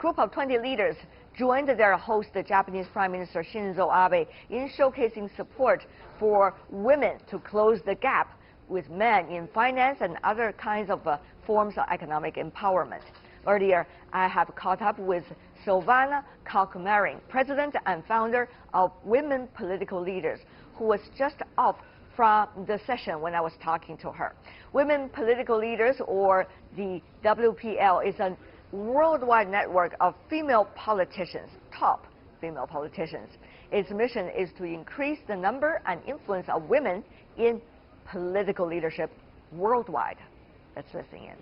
group of 20 leaders joined their host, the Japanese Prime Minister Shinzo Abe, in showcasing support for women to close the gap with men in finance and other kinds of forms of economic empowerment. Earlier, I have caught up with Silvana Koch-Mehrin, president and founder of Women Political Leaders, who was just off from the session when I was talking to her. Women Political Leaders, or the WPL, is a worldwide network of female politicians, top female politicians. Its mission is to increase the number and influence of women in political leadership worldwide. Let's listen in.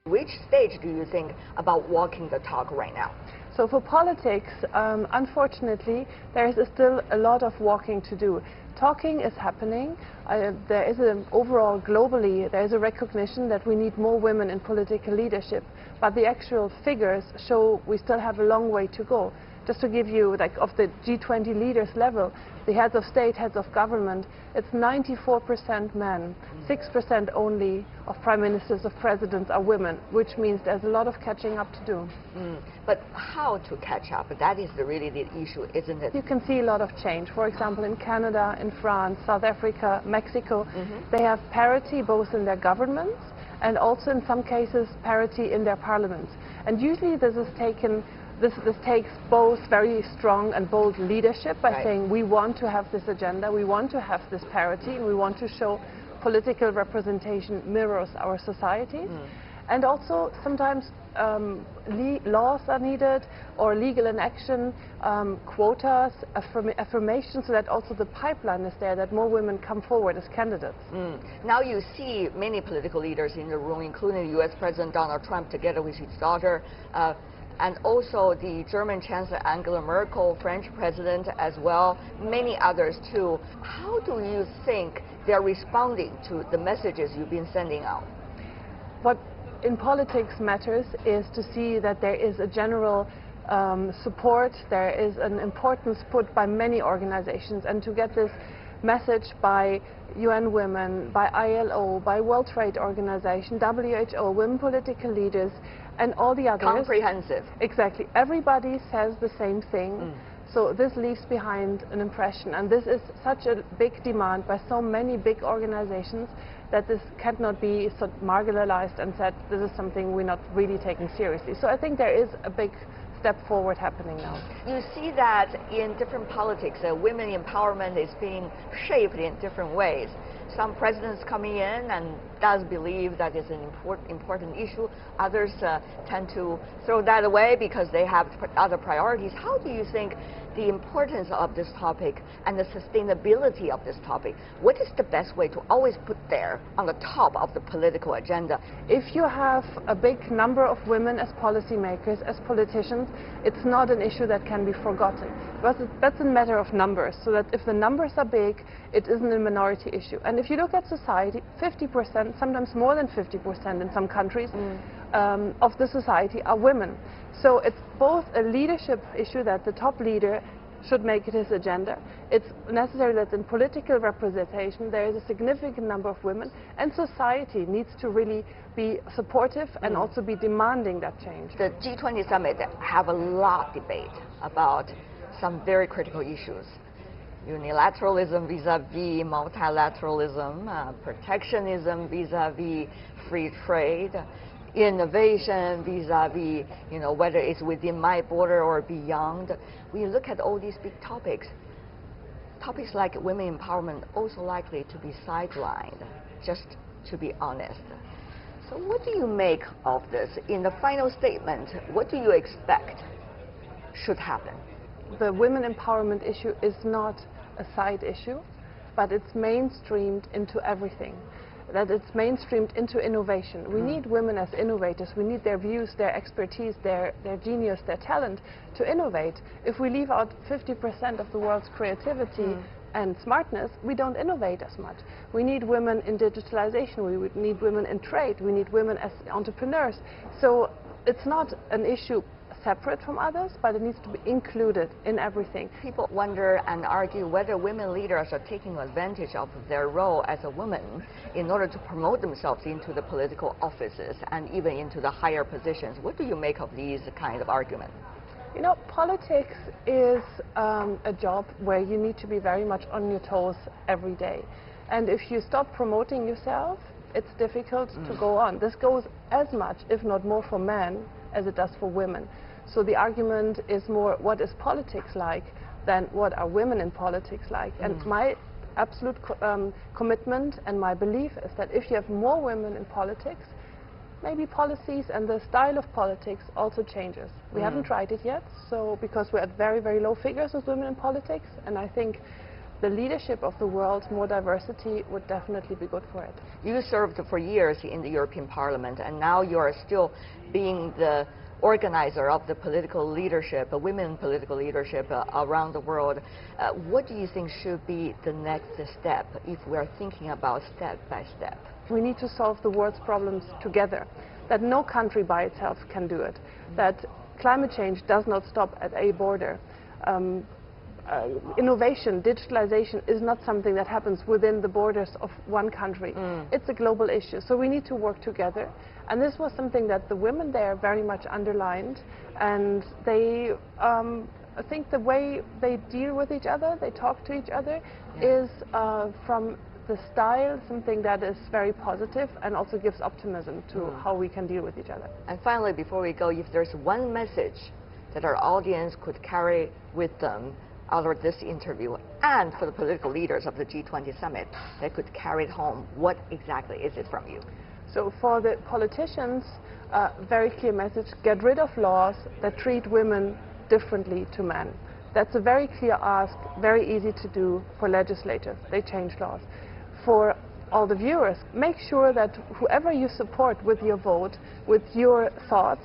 Which stage do you think about walking the talk right now? So for politics, unfortunately, there is still a lot of walking to do. Talking is happening. There is overall, globally, there is a recognition that we need more women in political leadership. But the actual figures show we still have a long way to go. Just to give you, like, of the G20 leaders level, the heads of state, heads of government, it's 94% men, 6% only of prime ministers, of presidents are women, which means there's a lot of catching up to do. But how to catch up? That is really the issue, isn't it? You can see a lot of change. For example, in Canada, in France, South Africa, Mexico, they have parity both in their governments and also in some cases parity in their parliaments. And usually this takes both very strong and bold leadership by saying we want to have this agenda, we want to have this parity, and we want to show political representation mirrors our society. And also sometimes laws are needed, or legal inaction, quotas, affirmation, so that also the pipeline is there, that more women come forward as candidates. Now you see many political leaders in the room, including U.S. President Donald Trump together with his daughter, and also the German Chancellor Angela Merkel, French President as well, many others too. How do you think they're responding to the messages you've been sending out? What in politics matters is to see that there is a general support, there is an importance put by many organizations, and to get this message by UN Women, by ILO, by World Trade Organization, WHO, Women Political Leaders, and all the others. Comprehensive. Exactly. Everybody says the same thing. So this leaves behind an impression, and this is such a big demand by so many big organizations that this cannot be sort of marginalized and said this is something we're not really taking seriously. So I think there is a big step forward happening now. You see that in different politics, women empowerment is being shaped in different ways. Some presidents coming in and does believe that is an important issue. Others tend to throw that away because they have other priorities. How do you think the importance of this topic and the sustainability of this topic, what is the best way to always put there on the top of the political agenda? If you have a big number of women as policymakers, as politicians, it's not an issue that can be forgotten. But that's a matter of numbers, so that if the numbers are big, it isn't a minority issue. And if you look at society, 50%, sometimes more than 50% in some countries, of the society are women. So it's both a leadership issue that the top leader should make it his agenda. It's necessary that in political representation there is a significant number of women, and society needs to really be supportive and also be demanding that change. The G20 summit have a lot of debate about some very critical issues. Unilateralism vis-a-vis multilateralism, protectionism vis-a-vis free trade, innovation vis-a-vis, whether it's within my border or beyond. When you look at all these big topics like women empowerment also likely to be sidelined, just to be honest. So what do you make of this? In the final statement, what do you expect should happen? The women empowerment issue is not a side issue, but it's mainstreamed into everything. That it's mainstreamed into innovation. We need women as innovators. We need their views, their expertise, their genius, their talent to innovate. If we leave out 50% of the world's creativity and smartness, we don't innovate as much. We need women in digitalization. We need women in trade. We need women as entrepreneurs. So it's not an issue separate from others, but it needs to be included in everything. People wonder and argue whether women leaders are taking advantage of their role as a woman in order to promote themselves into the political offices and even into the higher positions. What do you make of these kind of arguments? You know, politics is a job where you need to be very much on your toes every day. And if you stop promoting yourself, it's difficult to go on. This goes as much, if not more, for men as it does for women. So the argument is more what is politics like than what are women in politics like. And my absolute commitment and my belief is that if you have more women in politics, maybe policies and the style of politics also changes. We haven't tried it yet, so because we're at very, very low figures with women in politics, and I think the leadership of the world, more diversity, would definitely be good for it. You served for years in the European Parliament, and now you are still being the organizer of the political leadership, women political leadership around the world. What do you think should be the next step if we are thinking about step by step? We need to solve the world's problems together, that no country by itself can do it, that climate change does not stop at a border. Innovation, digitalization is not something that happens within the borders of one country. It's a global issue, so we need to work together. And this was something that the women there very much underlined, and they, I think the way they deal with each other, they talk to each other, is from the style something that is very positive and also gives optimism to how we can deal with each other. And finally, before we go, if there's one message that our audience could carry with them out of this interview, and for the political leaders of the G20 summit, they could carry it home, what exactly is it from you? So for the politicians, very clear message: get rid of laws that treat women differently to men. That's a very clear ask, very easy to do for legislators. They change laws. For all the viewers, make sure that whoever you support with your vote, with your thoughts,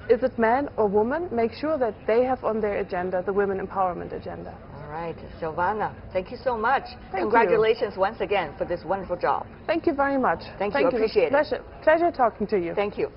is it man or woman, make sure that they have on their agenda the women empowerment agenda. All right, Silvana, thank you so much. Congratulations once again for this wonderful job. Thank you very much. Thank you, appreciate it. Pleasure talking to you. Thank you.